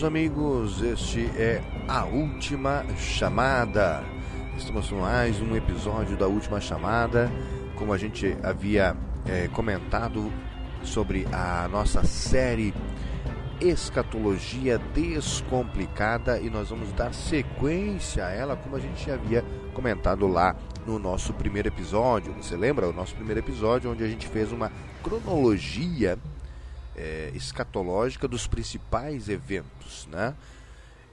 meus amigos, este é A Última Chamada. Estamos com mais um episódio da Última Chamada. Como a gente havia comentado sobre a nossa série Escatologia Descomplicada, e nós vamos dar sequência a ela, como a gente havia comentado lá no nosso primeiro episódio. Você lembra? O nosso primeiro episódio, onde a gente fez uma cronologia escatológica dos principais eventos, né?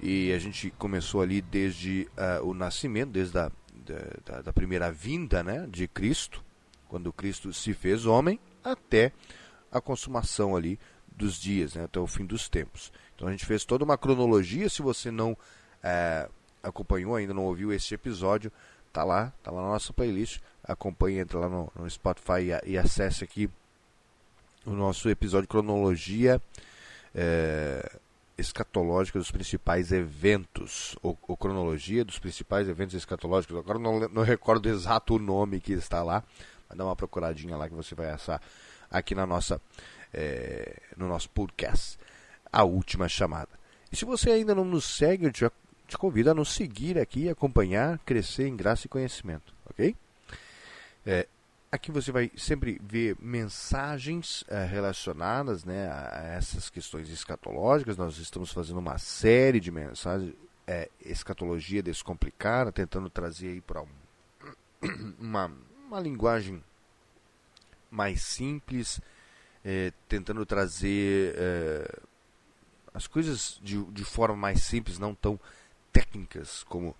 E a gente começou ali desde o nascimento, desde da primeira vinda, né, de Cristo, quando Cristo se fez homem, até a consumação ali dos dias, né, até o fim dos tempos. Então a gente fez toda uma cronologia. Se você não acompanhou, ainda não ouviu esse episódio, tá lá na nossa playlist. Acompanhe, entra lá no Spotify e acesse aqui o nosso episódio cronologia escatológica dos principais eventos, ou cronologia dos principais eventos escatológicos. Agora não recordo exato o nome que está lá, mas dá uma procuradinha lá que você vai achar aqui na nossa, no nosso podcast, A Última Chamada. E se você ainda não nos segue, eu te convido a nos seguir aqui, acompanhar, crescer em graça e conhecimento, ok? Aqui você vai sempre ver mensagens relacionadas, né, a essas questões escatológicas. Nós estamos fazendo uma série de mensagens, escatologia descomplicada, tentando trazer aí para uma linguagem mais simples, tentando trazer as coisas de forma mais simples, não tão técnicas como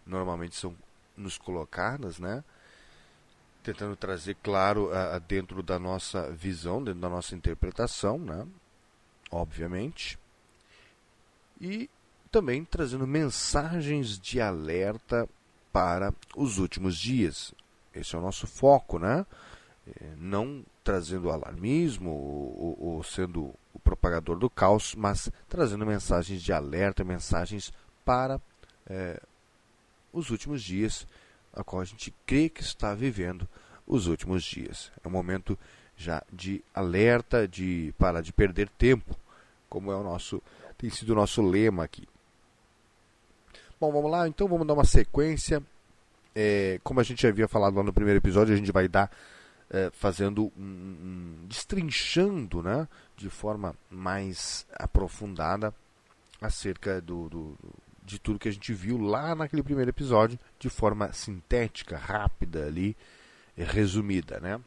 normalmente são nos colocadas, né? Tentando trazer, claro, dentro da nossa visão, dentro da nossa interpretação, né? Obviamente. E também trazendo mensagens de alerta para os últimos dias. Esse é o nosso foco, né? Não trazendo alarmismo ou sendo o propagador do caos, mas trazendo mensagens de alerta, mensagens para os últimos dias, a qual a gente crê que está vivendo os últimos dias. É um momento já de alerta, de parar de perder tempo, como tem sido o nosso lema aqui. Bom, vamos lá, então vamos dar uma sequência. Como a gente havia falado lá no primeiro episódio, a gente vai dar fazendo destrinchando, né, de forma mais aprofundada acerca de tudo que a gente viu lá naquele primeiro episódio, de forma sintética, rápida ali, resumida, né?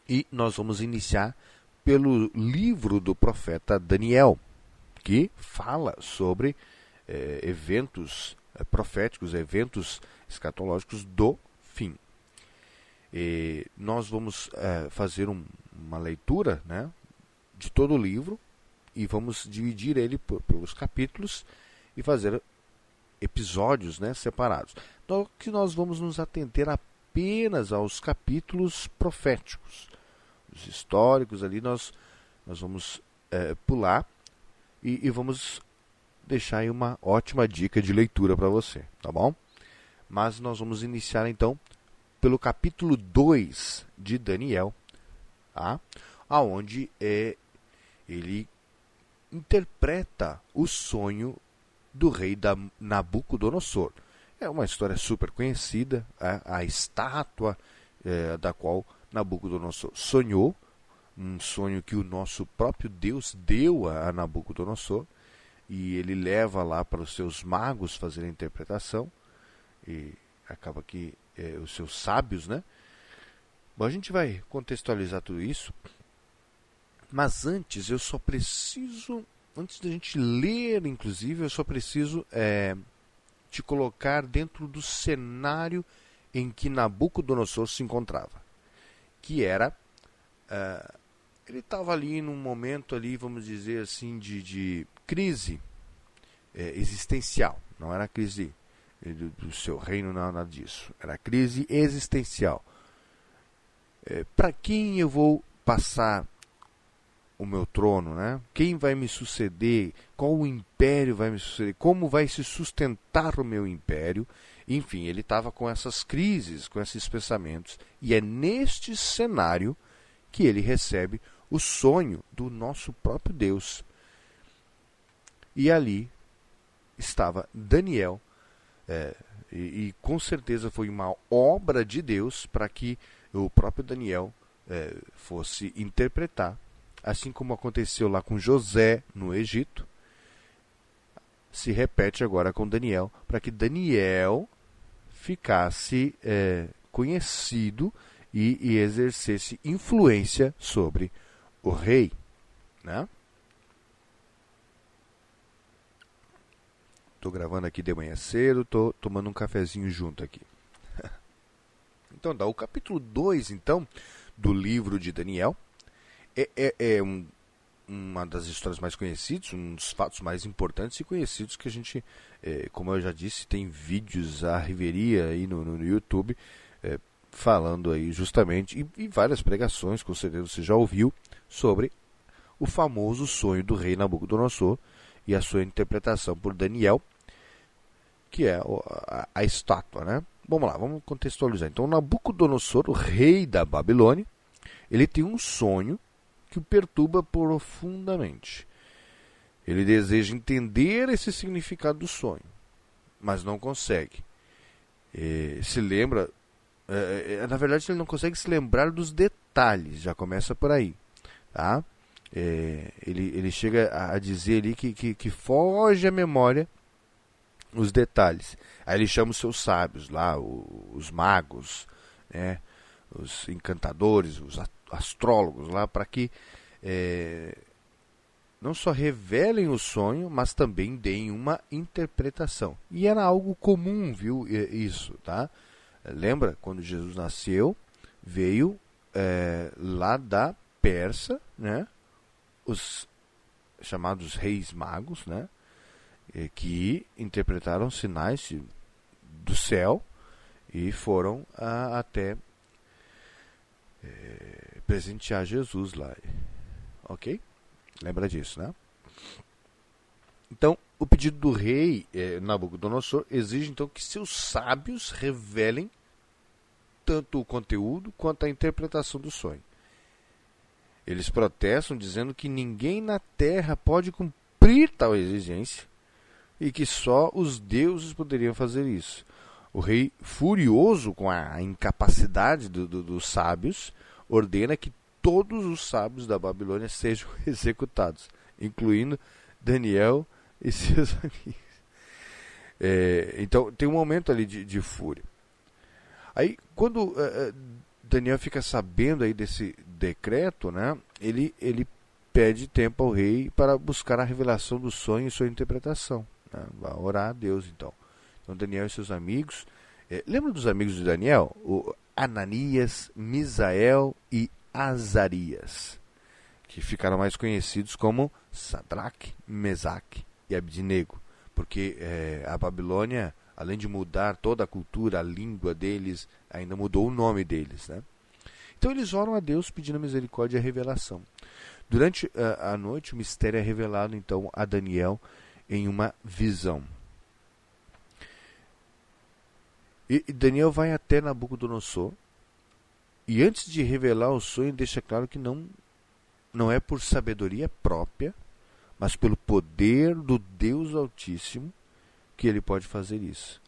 E nós vamos iniciar pelo livro do profeta Daniel, que fala sobre eventos proféticos, eventos escatológicos do fim. E nós vamos fazer uma leitura, né, de todo o livro, e vamos dividir ele pelos capítulos e fazer episódios, né, separados. Então, que nós vamos nos atentar apenas aos capítulos proféticos. Os históricos ali nós vamos pular e vamos deixar aí uma ótima dica de leitura para você, tá bom? Mas nós vamos iniciar então pelo capítulo 2 de Daniel, tá? Onde ele interpreta o sonho do rei Nabucodonosor. É uma história super conhecida, a estátua da qual Nabucodonosor sonhou, um sonho que o nosso próprio Deus deu a Nabucodonosor, e ele leva lá para os seus magos fazerem a interpretação, e acaba que os seus sábios, né? Bom, a gente vai contextualizar tudo isso, mas antes antes da gente ler, inclusive, eu só preciso te colocar dentro do cenário em que Nabucodonosor se encontrava, que era, ele estava ali num momento ali, vamos dizer assim, de crise existencial. Não era crise do seu reino, não, nada disso. Era crise existencial. Para quem eu vou passar o meu trono, né? Quem vai me suceder? Qual o império vai me suceder? Como vai se sustentar o meu império? Enfim, ele estava com essas crises, com esses pensamentos, e é neste cenário que ele recebe o sonho do nosso próprio Deus. e ali estava Daniel, e com certeza foi uma obra de Deus para que o próprio Daniel fosse interpretar, assim como aconteceu lá com José no Egito, se repete agora com Daniel, para que Daniel ficasse conhecido e exercesse influência sobre o rei, né? Estou gravando aqui de manhã cedo, estou tomando um cafezinho junto aqui. Então, o capítulo 2, então, do livro de Daniel, uma das histórias mais conhecidas, um dos fatos mais importantes e conhecidos que a gente, como eu já disse, tem vídeos à riveria aí no YouTube, falando aí justamente, e várias pregações, com certeza você já ouviu, sobre o famoso sonho do rei Nabucodonosor e a sua interpretação por Daniel, que é a estátua, né? Vamos lá, vamos contextualizar. Então, Nabucodonosor, o rei da Babilônia, ele tem um sonho que o perturba profundamente. Ele deseja entender esse significado do sonho, mas não consegue. Se lembra, na verdade ele não consegue se lembrar dos detalhes, já começa por aí, tá? Ele chega a dizer ali que foge à memória os detalhes. Aí ele chama os seus sábios lá, os magos, né? Os encantadores, os astrólogos lá, para que não só revelem o sonho, mas também deem uma interpretação. E era algo comum, viu, isso, tá? Lembra, quando Jesus nasceu, veio lá da Pérsia, né? Os chamados reis magos, né? Que interpretaram sinais do céu e foram até presentear Jesus lá. Ok? Lembra disso, né? Então, o pedido do rei Nabucodonosor exige então que seus sábios revelem tanto o conteúdo quanto a interpretação do sonho. Eles protestam dizendo que ninguém na terra pode cumprir tal exigência e que só os deuses poderiam fazer isso. O rei, furioso com a incapacidade dos sábios, ordena que todos os sábios da Babilônia sejam executados, incluindo Daniel e seus amigos. Então, tem um momento ali de fúria. Aí, quando Daniel fica sabendo aí desse decreto, né, ele pede tempo ao rei para buscar a revelação do sonho e sua interpretação. Né? Vai orar a Deus, então. Então, Daniel e seus amigos... lembra dos amigos de Daniel? O Ananias, Misael e Azarias, que ficaram mais conhecidos como Sadraque, Mesaque e Abdinego, porque a Babilônia, além de mudar toda a cultura, a língua deles, ainda mudou o nome deles, né? Então eles oram a Deus pedindo misericórdia e revelação. Durante a noite, o mistério é revelado então a Daniel em uma visão. E Daniel vai até Nabucodonosor e antes de revelar o sonho deixa claro que não é por sabedoria própria, mas pelo poder do Deus Altíssimo que ele pode fazer isso.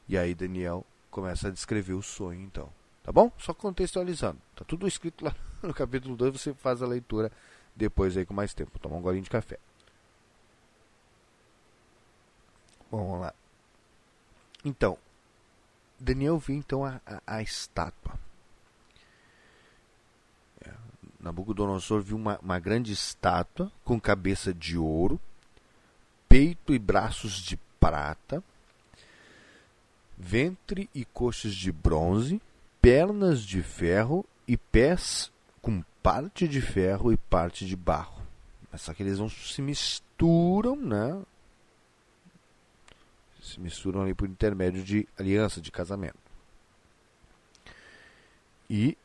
E aí Daniel começa a descrever o sonho então. Tá bom? Só contextualizando. Tá tudo escrito lá no capítulo 2, você faz a leitura depois aí com mais tempo. Vou tomar um golinho de café. Bom, vamos lá. Então, Daniel viu então a estátua. Nabucodonosor viu uma grande estátua com cabeça de ouro, peito e braços de prata, ventre e coxas de bronze, pernas de ferro e pés com parte de ferro e parte de barro. Só que eles não se misturam, né? Se misturam ali por intermédio de aliança, de casamento. E,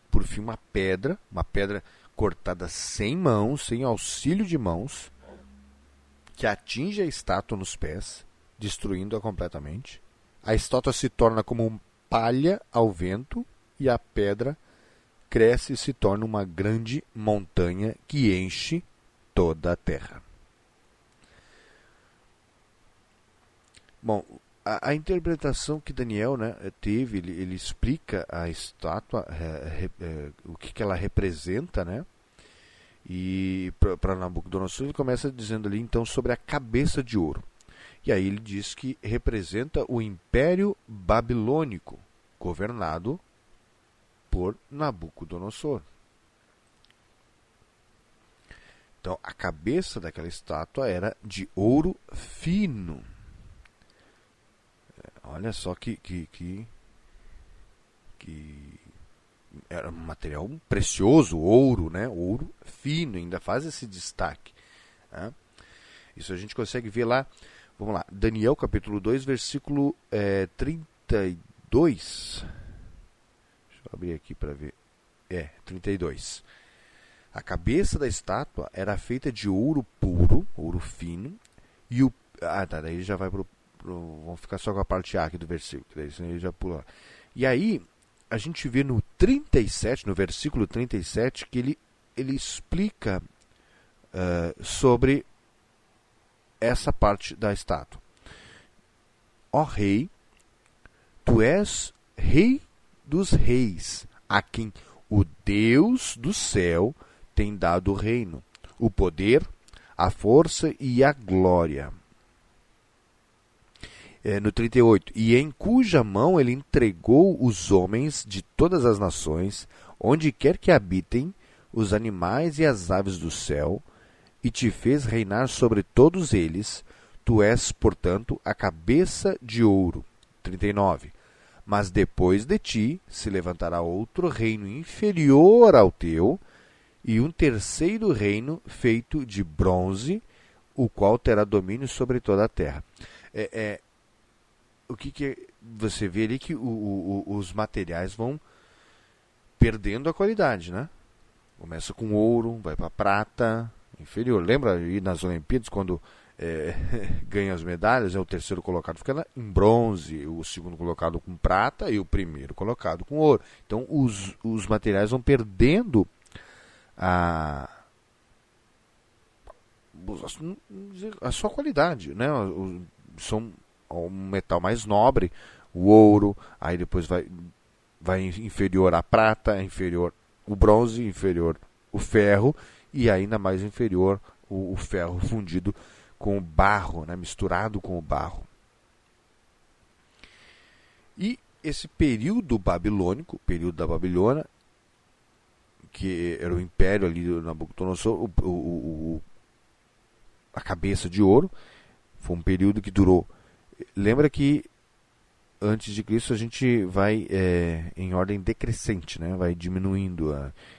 por fim, uma pedra cortada sem mãos, sem auxílio de mãos, que atinge a estátua nos pés, destruindo-a completamente. A estátua se torna como palha ao vento e a pedra cresce e se torna uma grande montanha que enche toda a terra. Bom, a interpretação que Daniel, né, teve, ele explica a estátua, o que ela representa, né? E para Nabucodonosor ele começa dizendo ali então sobre a cabeça de ouro. E aí ele diz que representa o Império Babilônico, governado por Nabucodonosor. Então a cabeça daquela estátua era de ouro fino. Olha só que era um material precioso, ouro, né? Ouro fino, ainda faz esse destaque. Né? Isso a gente consegue ver lá. Vamos lá, Daniel capítulo 2, versículo 32. Deixa eu abrir aqui para ver. 32. A cabeça da estátua era feita de ouro puro, ouro fino, e o... daí já vai vamos ficar só com a parte A aqui do versículo, daí ele já pula. E aí, a gente vê no 37, no versículo 37, que ele explica sobre essa parte da estátua. Ó rei, tu és rei dos reis, a quem o Deus do céu tem dado o reino, o poder, a força e a glória. No 38, e em cuja mão ele entregou os homens de todas as nações, onde quer que habitem, os animais e as aves do céu, e te fez reinar sobre todos eles. Tu és, portanto, a cabeça de ouro. 39. Mas depois de ti se levantará outro reino inferior ao teu, e um terceiro reino feito de bronze, o qual terá domínio sobre toda a terra. O que você vê ali que os materiais vão perdendo a qualidade, né? Começa com ouro, vai para prata, inferior. Lembra aí nas Olimpíadas, quando ganha as medalhas, o terceiro colocado fica em bronze, o segundo colocado com prata e o primeiro colocado com ouro. Então os materiais vão perdendo a sua qualidade, né? São um metal mais nobre, o ouro, aí depois vai inferior a prata, inferior o bronze, inferior o ferro, e ainda mais inferior o ferro fundido com o barro, né, misturado com o barro. E esse período babilônico, período da Babilônia, que era o império ali do Nabucodonosor, a cabeça de ouro, foi um período que durou. Lembra que antes de Cristo a gente vai em ordem decrescente, né? Vai diminuindo.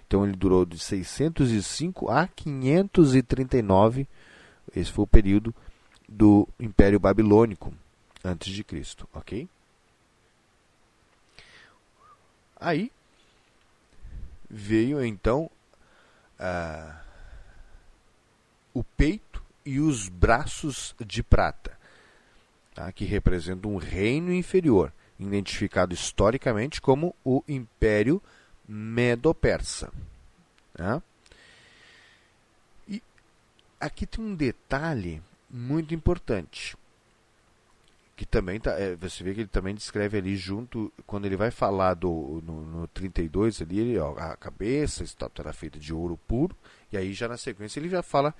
Então ele durou de 605 a 539. Esse foi o período do Império Babilônico antes de Cristo, ok? Aí veio então o peito e os braços de prata, tá? Que representam um reino inferior, identificado historicamente como o Império Medo-Persa. Tá? E aqui tem um detalhe muito importante, que também você vê que ele também descreve ali junto, quando ele vai falar no 32 ali, a cabeça, a estátua era feita de ouro puro, e aí já na sequência ele já fala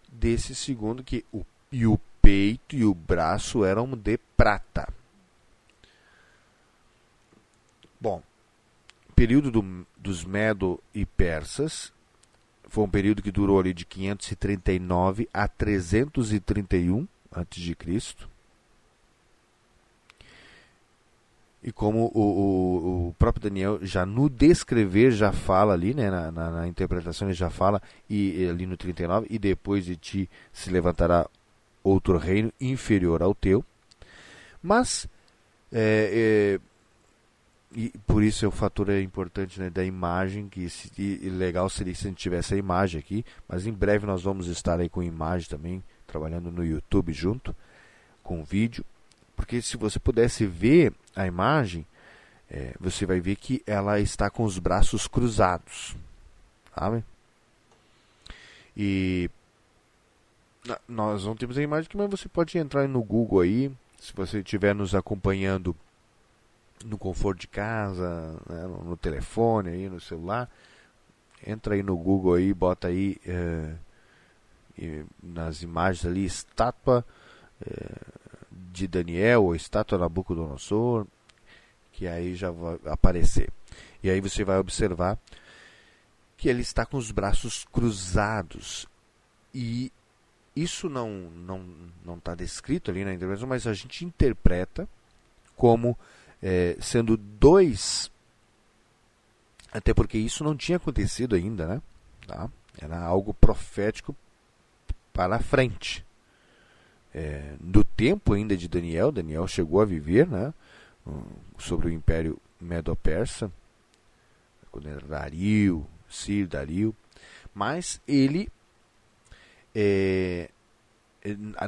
desse segundo que o peito e o braço eram de prata. Bom, período dos Medo e Persas foi um período que durou ali de 539 a 331 a.C. E como o próprio Daniel já no descrever já fala ali, né, na interpretação ele já fala, e ali no 39, e depois de ti se levantará outro reino inferior ao teu. Mas e por isso o fator importante, né, da imagem, que legal seria se a gente tivesse a imagem aqui, mas em breve nós vamos estar aí com imagem também, trabalhando no YouTube junto com vídeo, porque se você pudesse ver a imagem, você vai ver que ela está com os braços cruzados, sabe? E nós não temos a imagem aqui, mas você pode entrar no Google aí Se você estiver nos acompanhando no conforto de casa, né, no telefone, aí, no celular, entra aí no Google aí, bota aí nas imagens ali estátua de Daniel ou estátua Nabucodonosor, que aí já vai aparecer. E aí você vai observar que ele está com os braços cruzados. E isso não está descrito ali na interpretação, mas a gente interpreta como sendo dois, até porque isso não tinha acontecido ainda, né? Tá? Era algo profético para a frente. Do tempo ainda de Daniel, Daniel chegou a viver, né, sobre o Império Medo-Persa, quando era Dario, Ciro, Dario, mas ele,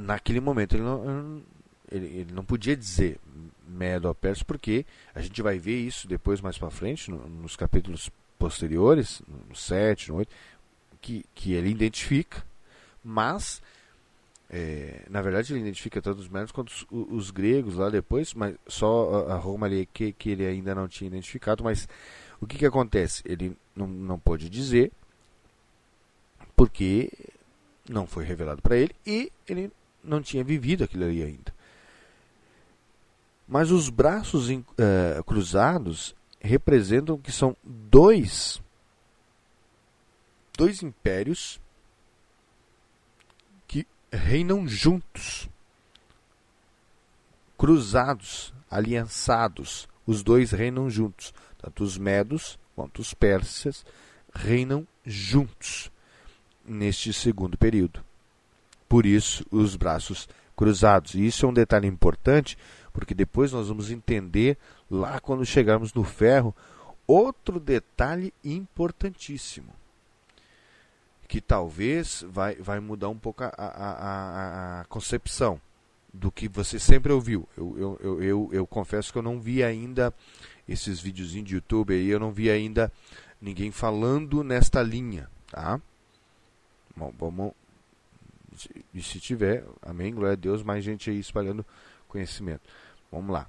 naquele momento, ele não podia dizer Medo-Persa, porque a gente vai ver isso depois mais para frente, nos capítulos posteriores, no 7, no 8, que ele identifica, mas na verdade ele identifica tanto os medos quanto os gregos lá depois, mas só a Roma ali que ele ainda não tinha identificado. Mas o que acontece? Ele não pôde dizer, porque não foi revelado para ele e ele não tinha vivido aquilo ali ainda. Mas os braços cruzados representam que são dois impérios que reinam juntos, cruzados, aliançados. Os dois reinam juntos. Tanto os medos quanto os persas reinam juntos neste segundo período. Por isso, os braços cruzados. E isso é um detalhe importante, porque depois nós vamos entender, lá quando chegarmos no ferro, outro detalhe importantíssimo, que talvez vai mudar um pouco a concepção do que você sempre ouviu. Eu confesso que eu não vi ainda esses videozinhos de YouTube aí, eu não vi ainda ninguém falando nesta linha, tá? Bom, vamos, e se tiver, amém, glória a Deus, mais gente aí espalhando conhecimento. Vamos lá.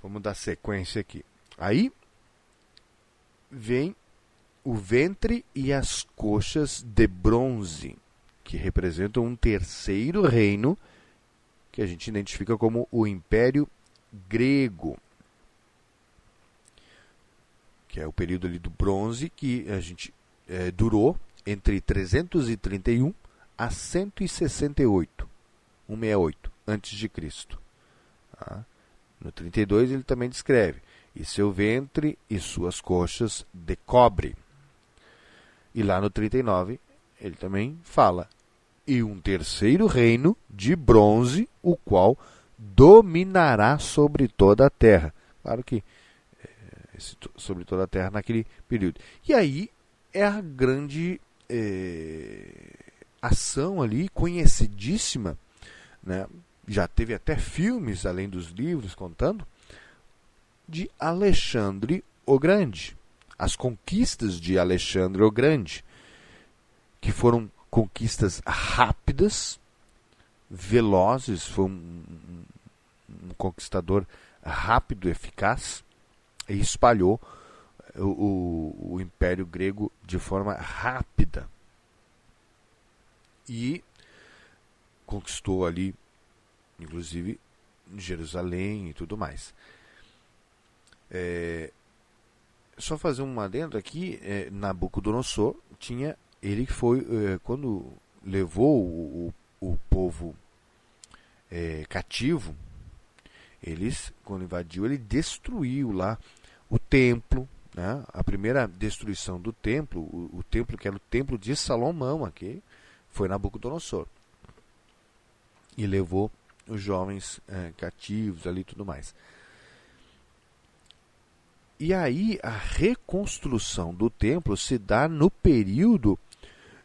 Vamos dar sequência aqui. Aí vem o ventre e as coxas de bronze, que representam um terceiro reino, que a gente identifica como o Império Grego, que é o período ali do bronze, que a gente durou entre 331 a 168, 168 antes de Cristo. Tá? No 32 ele também descreve: e seu ventre e suas coxas de cobre. E lá no 39 ele também fala: e um terceiro reino de bronze, o qual dominará sobre toda a terra. Claro que sobre toda a terra naquele período. E aí é a grande ação ali, conhecidíssima, né? Já teve até filmes, além dos livros, contando, de Alexandre o Grande. As conquistas de Alexandre o Grande, que foram conquistas rápidas, velozes, foi um conquistador rápido, eficaz, e espalhou o Império Grego de forma rápida. E conquistou ali, inclusive, Jerusalém e tudo mais. Só fazer um adendo aqui, Nabucodonosor tinha, ele foi, quando levou o povo cativo, quando invadiu, ele destruiu lá o templo, né? A primeira destruição do templo, o templo que era o templo de Salomão aqui, foi Nabucodonosor. E levou os jovens cativos ali e tudo mais. E aí a reconstrução do templo se dá no período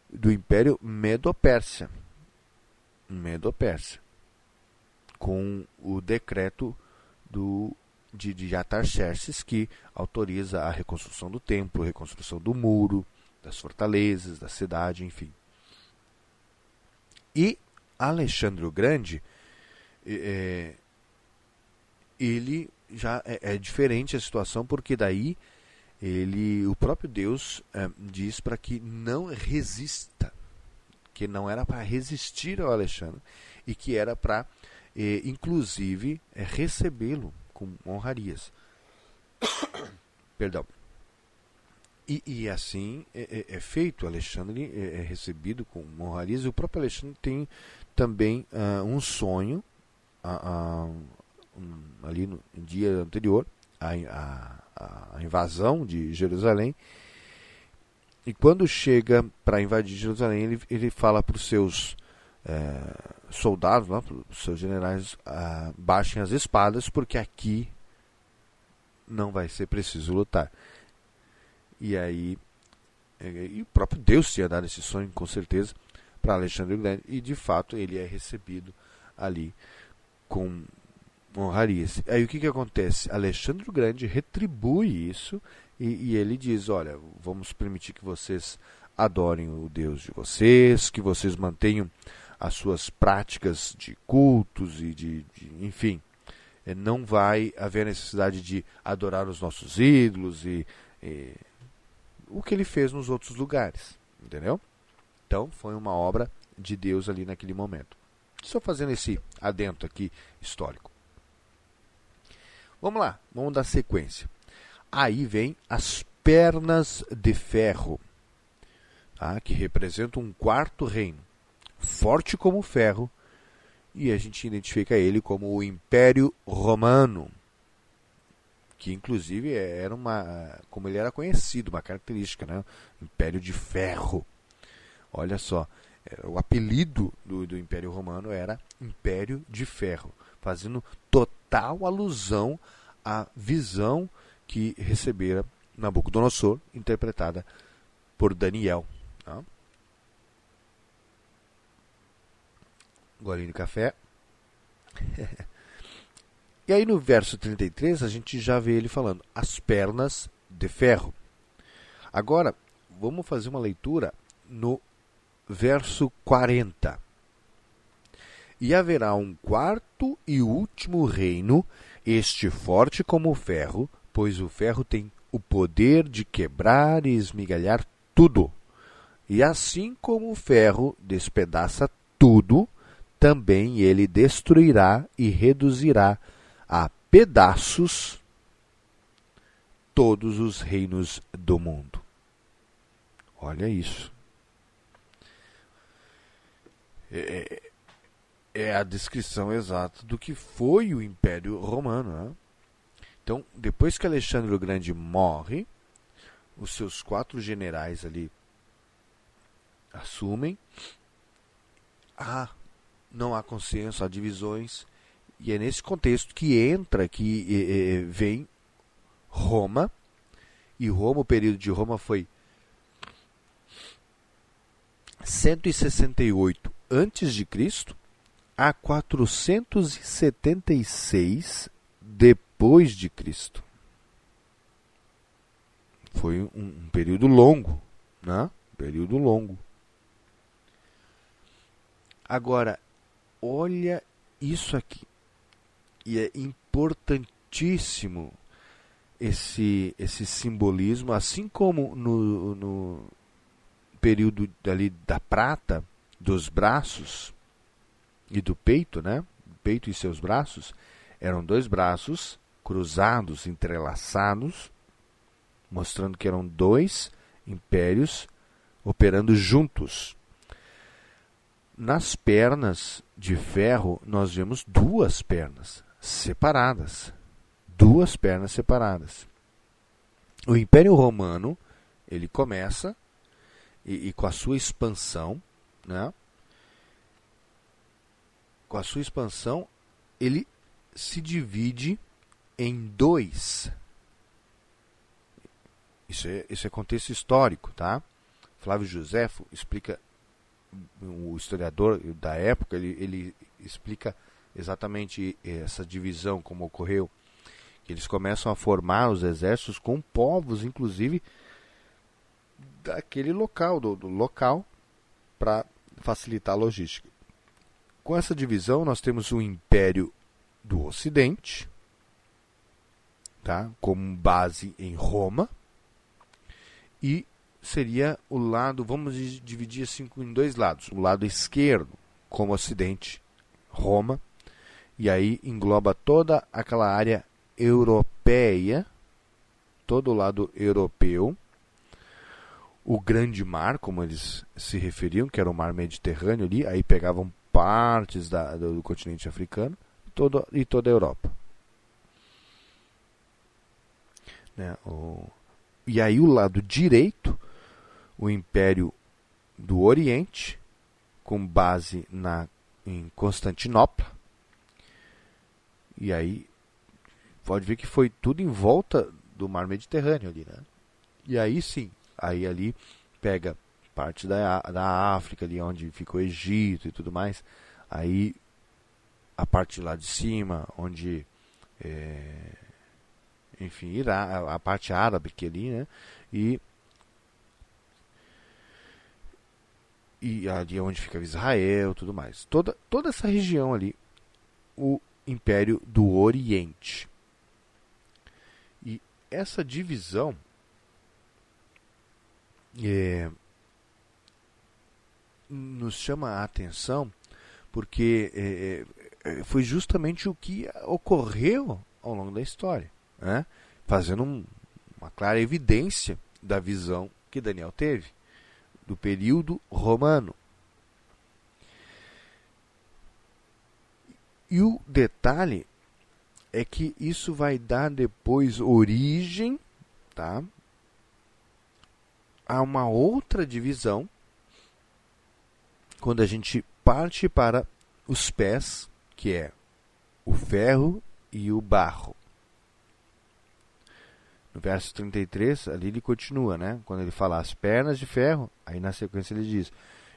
do Império Medo-Pérsia. Medo-Pérsia. Com o decreto de Artaxerxes, que autoriza a reconstrução do templo, a reconstrução do muro, das fortalezas, da cidade, enfim. E Alexandre o Grande, ele já é diferente a situação, porque daí o próprio Deus diz para que não resista, que não era para resistir ao Alexandre e que era para, inclusive, recebê-lo com honrarias. Perdão. E assim é feito. Alexandre é recebido com honrarias. E o próprio Alexandre tem também um sonho ali no dia anterior à invasão de Jerusalém. E quando chega para invadir Jerusalém, ele fala para os seus soldados, para os seus generais, baixem as espadas, porque aqui não vai ser preciso lutar. E aí, o próprio Deus tinha dado esse sonho, com certeza, para Alexandre o Grande, e de fato ele é recebido ali com honrarias. Aí o que acontece? Alexandre o Grande retribui isso e ele diz: olha, vamos permitir que vocês adorem o Deus de vocês, que vocês mantenham as suas práticas de cultos e enfim, não vai haver necessidade de adorar os nossos ídolos e o que ele fez nos outros lugares, entendeu? Então foi uma obra de Deus ali naquele momento. Estou fazendo esse adendo aqui histórico. Vamos lá, vamos dar sequência. Aí vem as pernas de ferro, que representam um quarto reino, forte como ferro, e a gente identifica ele como o Império Romano, que inclusive era como ele era conhecido, uma característica, né? Império de Ferro. Olha só, o apelido do Império Romano era Império de Ferro, fazendo total alusão à visão que recebera Nabucodonosor, interpretada por Daniel. Tá? Golinho de café. E aí no verso 33 a gente já vê ele falando as pernas de ferro. Agora, vamos fazer uma leitura no verso 40. E haverá um quarto e último reino, este forte como o ferro, pois o ferro tem o poder de quebrar e esmigalhar tudo. E assim como o ferro despedaça tudo, também ele destruirá e reduzirá a pedaços todos os reinos do mundo. Olha isso. É a descrição exata do que foi o Império Romano. Né? Então, depois que Alexandre o Grande morre, os seus 4 generais ali assumem. Não há consenso, há divisões. E é nesse contexto que entra, que vem Roma. E Roma, o período de Roma foi 168 a.C. a 476 depois de Cristo. Foi um período longo, né? Período longo. Agora, olha isso aqui. E é importantíssimo esse simbolismo, assim como no período ali da prata, dos braços e do peito, né? O peito e seus braços eram 2 braços cruzados, entrelaçados, mostrando que eram 2 impérios operando juntos. Nas pernas de ferro, nós vemos 2 pernas separadas. 2 pernas separadas. O Império Romano, ele começa, e com a sua expansão, né? Com a sua expansão, ele se divide em 2. Isso é contexto histórico, tá? Flávio Joséfo explica, o historiador da época, ele explica exatamente essa divisão, como ocorreu. Eles começam a formar os exércitos com povos, inclusive, daquele local, do local, para facilitar a logística. com essa divisão, nós temos o Império do Ocidente, tá? Com base em Roma, e seria o lado, vamos dividir assim em dois lados, o lado esquerdo como Ocidente, Roma, e aí engloba toda aquela área europeia, todo o lado europeu, o Grande Mar, como eles se referiam, que era o Mar Mediterrâneo ali, aí pegavam partes do continente africano e toda a Europa. Né? E aí o lado direito, o Império do Oriente, com base em Constantinopla. E aí pode ver que foi tudo em volta do Mar Mediterrâneo ali, né? E aí sim, aí ali pega parte da África, ali onde fica o Egito e tudo mais. Aí a parte lá de cima, onde enfim, a parte árabe que ali, né? E ali é onde fica Israel, tudo mais. Toda essa região ali, o Império do Oriente. E essa divisão nos chama a atenção porque foi justamente o que ocorreu ao longo da história, né? Fazendo uma clara evidência da visão que Daniel teve do período romano. E o detalhe é que isso vai dar depois origem, tá, a uma outra divisão, quando a gente parte para os pés, que é o ferro e o barro. No verso 33, ali ele continua, né? Quando ele fala as pernas de ferro, aí na sequência ele diz: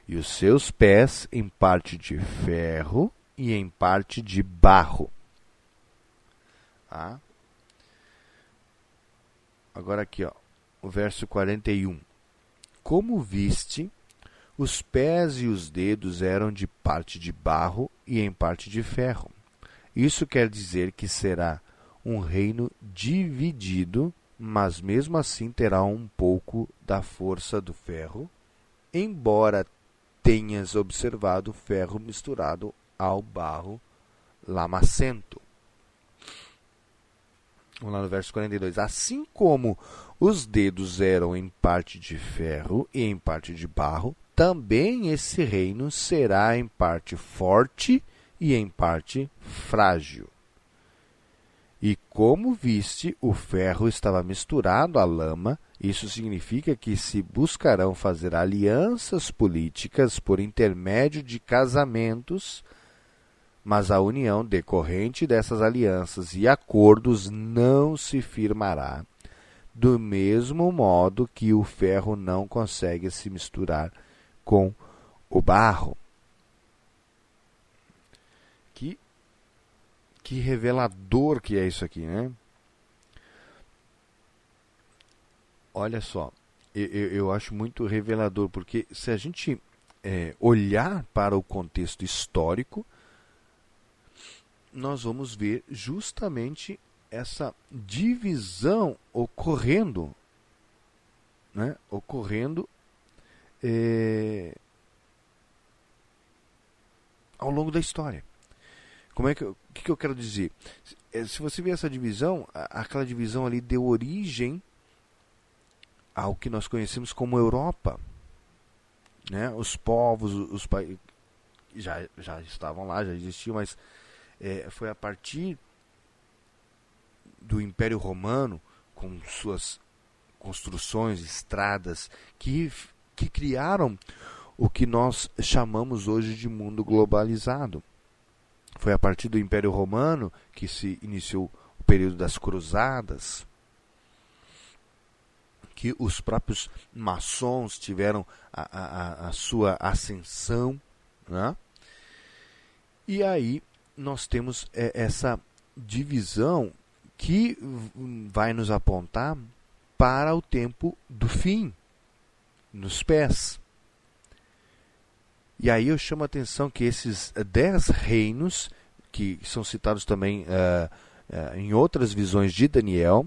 e os seus pés em parte de ferro e em parte de barro. Tá? Agora aqui, ó, o verso 41. Como viste, os pés e os dedos eram de parte de barro e em parte de ferro. Isso quer dizer que será um reino dividido, mas mesmo assim terá um pouco da força do ferro, embora tenhas observado o ferro misturado ao barro lamacento. Vamos lá no verso 42. Assim como os dedos eram em parte de ferro e em parte de barro, também esse reino será em parte forte e em parte frágil. E como viste, o ferro estava misturado à lama, isso significa que se buscarão fazer alianças políticas por intermédio de casamentos, mas a união decorrente dessas alianças e acordos não se firmará, do mesmo modo que o ferro não consegue se misturar com o barro. Que revelador que é isso aqui, né? Olha só, eu acho muito revelador, porque se a gente olhar para o contexto histórico, nós vamos ver justamente essa divisão ocorrendo, né? Ocorrendo ao longo da história. O que eu quero dizer? Se você ver essa divisão, aquela divisão ali deu origem ao que nós conhecemos como Europa, né? Os povos, os países já estavam lá, já existiam, mas foi a partir do Império Romano, com suas construções, estradas, que criaram o que nós chamamos hoje de mundo globalizado. Foi a partir do Império Romano que se iniciou o período das Cruzadas, que os próprios maçons tiveram a sua ascensão, né? E aí nós temos essa divisão que vai nos apontar para o tempo do fim, nos pés. E aí eu chamo a atenção que esses 10 reinos, que são citados também em outras visões de Daniel,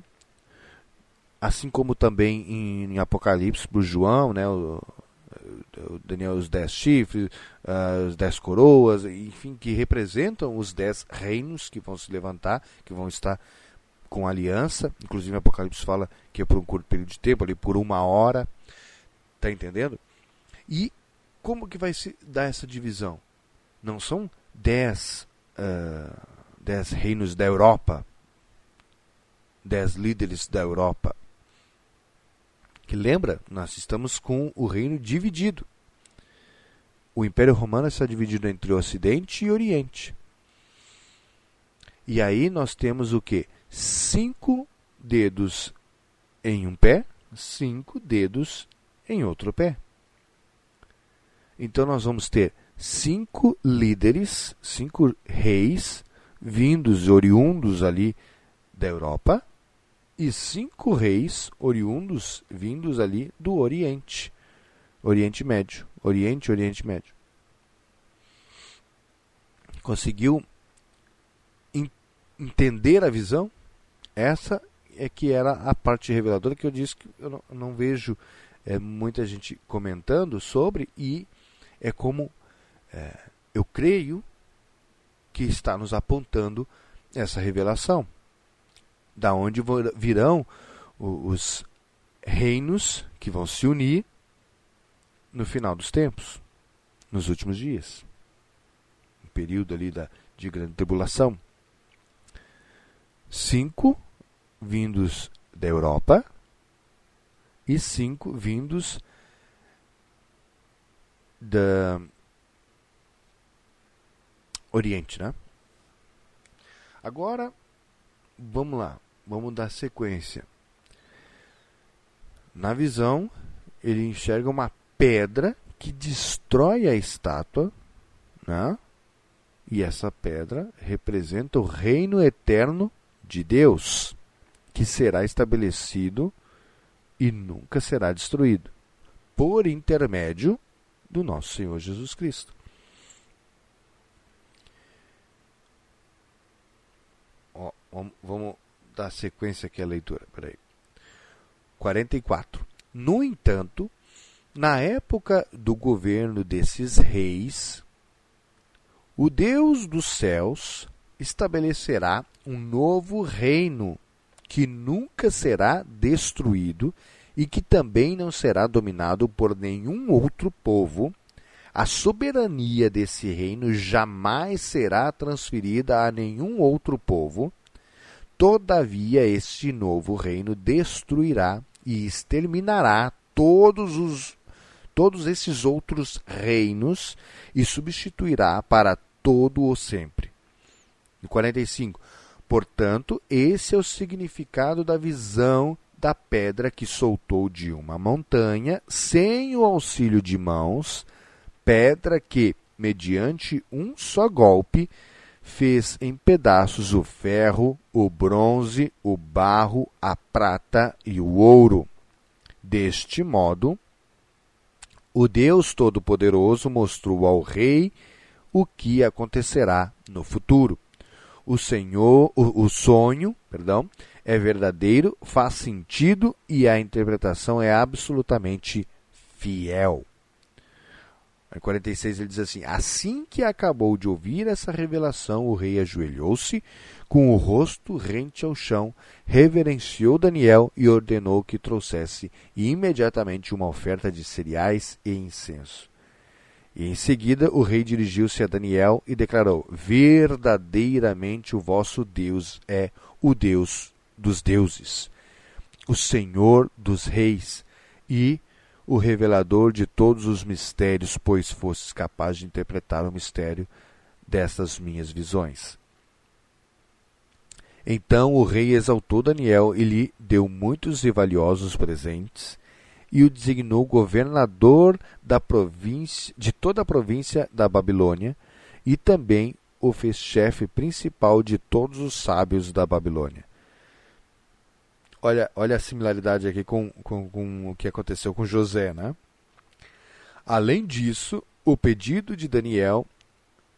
assim como também em Apocalipse por João, né, o Daniel, os 10 chifres, as 10 coroas, enfim, que representam os 10 reinos que vão se levantar, que vão estar com aliança. Inclusive Apocalipse fala que é por um curto período de tempo, ali por 1 hora. Está entendendo? E como que vai se dar essa divisão? Não são 10 reinos da Europa, 10 líderes da Europa. Que lembra, nós estamos com o reino dividido. O Império Romano está dividido entre Ocidente e Oriente. E aí nós temos o quê? 5 dedos em um pé, 5 dedos em outro pé. Então nós vamos ter 5 líderes, 5 reis, vindos, oriundos ali da Europa, e 5 reis oriundos, vindos ali do Oriente. Oriente Médio. Oriente Médio. Conseguiu entender a visão? Essa é que era a parte reveladora que eu disse que eu não vejo muita gente comentando sobre, e é como eu creio que está nos apontando essa revelação. Da onde virão os reinos que vão se unir no final dos tempos, nos últimos dias. Um período ali de grande tribulação. 5 vindos da Europa e 5 vindos da Oriente, né? Agora, vamos lá. Vamos dar sequência. Na visão, ele enxerga uma pedra que destrói a estátua, né? E essa pedra representa o reino eterno de Deus, que será estabelecido e nunca será destruído, por intermédio do nosso Senhor Jesus Cristo. Vamos dar sequência aqui à leitura. Peraí. 44. No entanto, na época do governo desses reis, o Deus dos céus estabelecerá um novo reino que nunca será destruído e que também não será dominado por nenhum outro povo. A soberania desse reino jamais será transferida a nenhum outro povo. Todavia, este novo reino destruirá e exterminará todos esses outros reinos e substituirá para todo o sempre. E 45. Portanto, esse é o significado da visão da pedra que soltou de uma montanha, sem o auxílio de mãos, pedra que, mediante um só golpe, fez em pedaços o ferro, o bronze, o barro, a prata e o ouro. Deste modo, o Deus Todo-Poderoso mostrou ao rei o que acontecerá no futuro. O sonho é verdadeiro, faz sentido e a interpretação é absolutamente fiel. Em 46 ele diz assim: assim que acabou de ouvir essa revelação, o rei ajoelhou-se com o rosto rente ao chão, reverenciou Daniel e ordenou que trouxesse imediatamente uma oferta de cereais e incenso. E em seguida o rei dirigiu-se a Daniel e declarou: verdadeiramente o vosso Deus é o Deus dos deuses, o Senhor dos reis e o revelador de todos os mistérios, pois fostes capaz de interpretar o mistério destas minhas visões. Então o rei exaltou Daniel e lhe deu muitos e valiosos presentes, e o designou governador de toda a província da Babilônia, e também o fez chefe principal de todos os sábios da Babilônia. Olha a similaridade aqui com o que aconteceu com José, né? Além disso, o pedido de Daniel,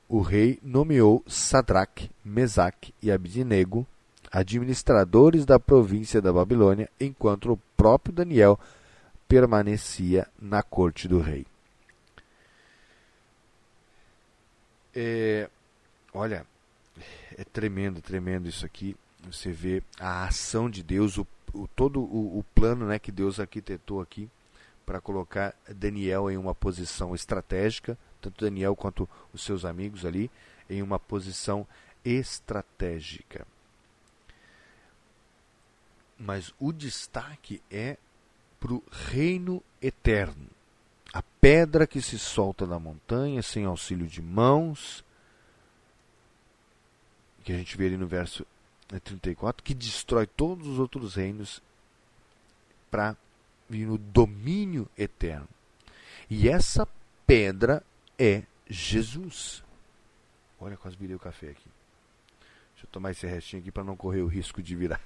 o rei nomeou Sadraque, Mesaque e Abidnego administradores da província da Babilônia, enquanto o próprio Daniel permanecia na corte do rei. Olha, é tremendo, tremendo isso aqui. Você vê a ação de Deus, todo o plano, né, que Deus arquitetou aqui para colocar Daniel em uma posição estratégica, tanto Daniel quanto os seus amigos ali, em uma posição estratégica. Mas o destaque é para o reino eterno. A pedra que se solta da montanha, sem auxílio de mãos, que a gente vê ali no verso 34, que destrói todos os outros reinos para vir no domínio eterno. E essa pedra é Jesus. Olha, quase virei o café aqui. Deixa eu tomar esse restinho aqui para não correr o risco de virar.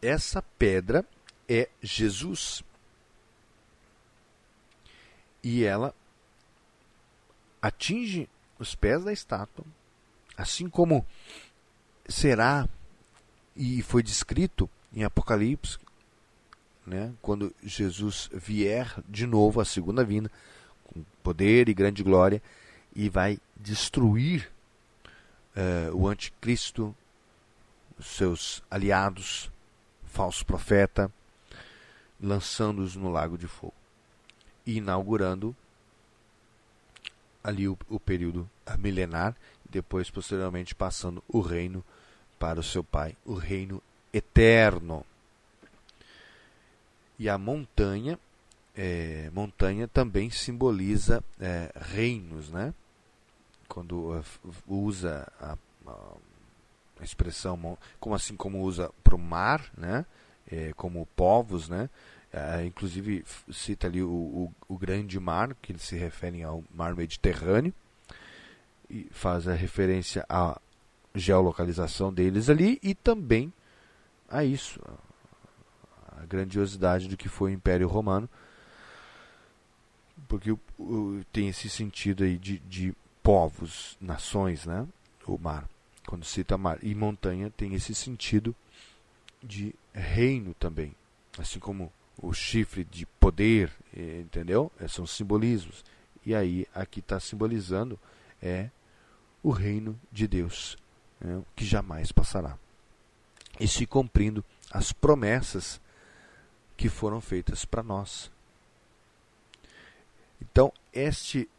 Essa pedra é Jesus. E ela atinge os pés da estátua, assim como será e foi descrito em Apocalipse, né, quando Jesus vier de novo, a segunda vinda, com poder e grande glória, e vai destruir o anticristo, os seus aliados, falso profeta, lançando-os no lago de fogo, e inaugurando ali o período milenar, depois posteriormente passando o reino para o seu pai, o reino eterno. E a montanha também simboliza reinos, né? Quando usa a expressão, assim como usa para o mar, né? Como povos, né? Inclusive cita ali o grande mar, que eles se referem ao mar Mediterrâneo, e faz a referência à geolocalização deles ali, e também a isso, a grandiosidade do que foi o Império Romano, porque tem esse sentido aí de povos, nações, né? O mar, quando cita mar, e montanha tem esse sentido de reino também, assim como o chifre de poder, entendeu? São simbolismos. E aí, aqui está simbolizando o reino de Deus, né, que jamais passará. E se cumprindo as promessas que foram feitas para nós. Então, este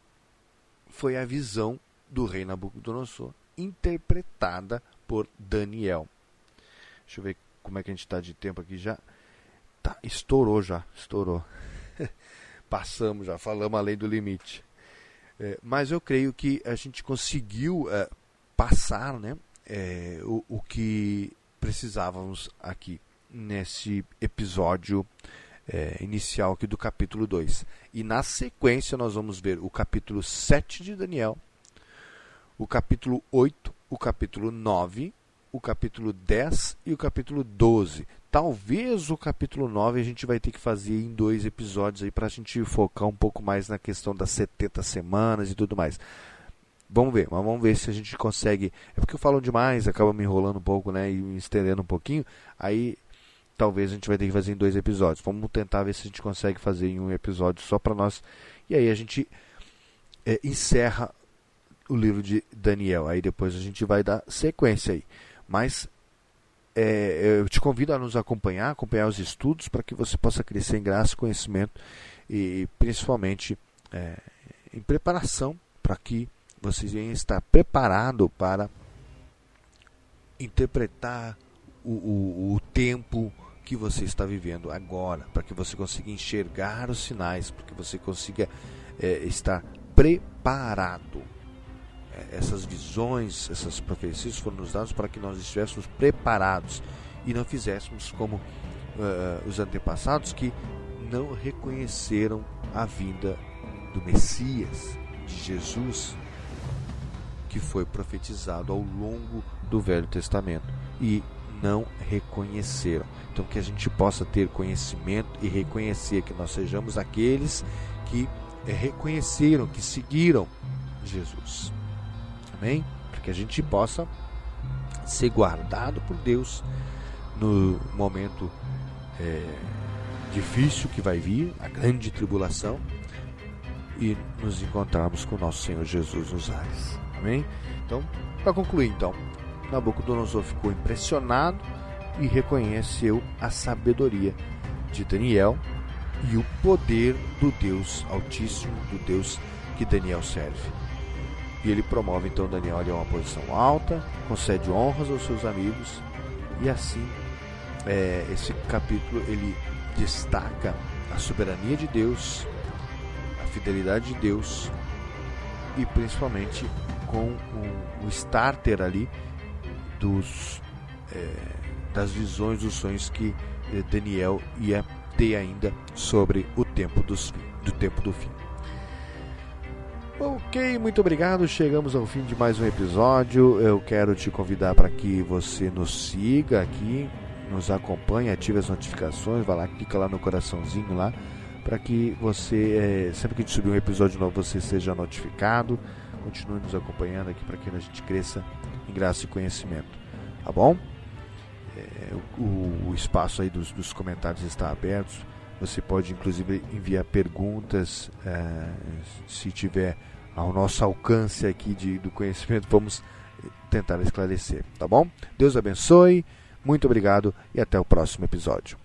foi a visão do rei Nabucodonosor, interpretada por Daniel. Deixa eu ver como é que a gente está de tempo aqui já. Tá, estourou. Passamos já, falamos além do limite. Mas eu creio que a gente conseguiu passar, né, o que precisávamos aqui nesse episódio inicial aqui do capítulo 2. E na sequência nós vamos ver o capítulo 7 de Daniel, o capítulo 8, o capítulo 9, o capítulo 10 e o capítulo 12. Talvez o capítulo 9 a gente vai ter que fazer em 2 episódios aí para a gente focar um pouco mais na questão das 70 semanas e tudo mais. Vamos ver se a gente consegue. É porque eu falo demais, acaba me enrolando um pouco, né, e me estendendo um pouquinho. Aí talvez a gente vai ter que fazer em 2 episódios. Vamos tentar ver se a gente consegue fazer em um episódio só para nós. E aí a gente encerra o livro de Daniel. Aí depois a gente vai dar sequência aí. Mas eu te convido a nos acompanhar os estudos, para que você possa crescer em graça e conhecimento, e principalmente em preparação, para que você venha estar preparado para interpretar o tempo que você está vivendo agora, para que você consiga enxergar os sinais, para que você consiga estar preparado. Essas visões, essas profecias foram nos dadas para que nós estivéssemos preparados e não fizéssemos como os antepassados, que não reconheceram a vinda do Messias, de Jesus, que foi profetizado ao longo do Velho Testamento, e não reconheceram. Então que a gente possa ter conhecimento e reconhecer, que nós sejamos aqueles que reconheceram, que seguiram Jesus. Amém? Para que a gente possa ser guardado por Deus no momento difícil que vai vir, a grande tribulação, e nos encontrarmos com o nosso Senhor Jesus nos ares. Amém? Então, para concluir, Nabucodonosor ficou impressionado e reconheceu a sabedoria de Daniel e o poder do Deus Altíssimo, do Deus que Daniel serve. E ele promove então Daniel a uma posição alta, concede honras aos seus amigos, e assim esse capítulo ele destaca a soberania de Deus, a fidelidade de Deus, e principalmente com o starter ali das visões, dos sonhos que Daniel ia ter ainda sobre o tempo do fim. Ok, muito obrigado. Chegamos ao fim de mais um episódio. Eu quero te convidar para que você nos siga aqui, nos acompanhe, ative as notificações, vai lá, clica lá no coraçãozinho lá, para que você, sempre que a gente subir um episódio novo, você seja notificado. Continue nos acompanhando aqui para que a gente cresça em graça e conhecimento, tá bom? O espaço aí dos comentários está aberto. Você pode inclusive enviar perguntas, se tiver ao nosso alcance aqui do conhecimento, vamos tentar esclarecer, tá bom? Deus abençoe, muito obrigado e até o próximo episódio.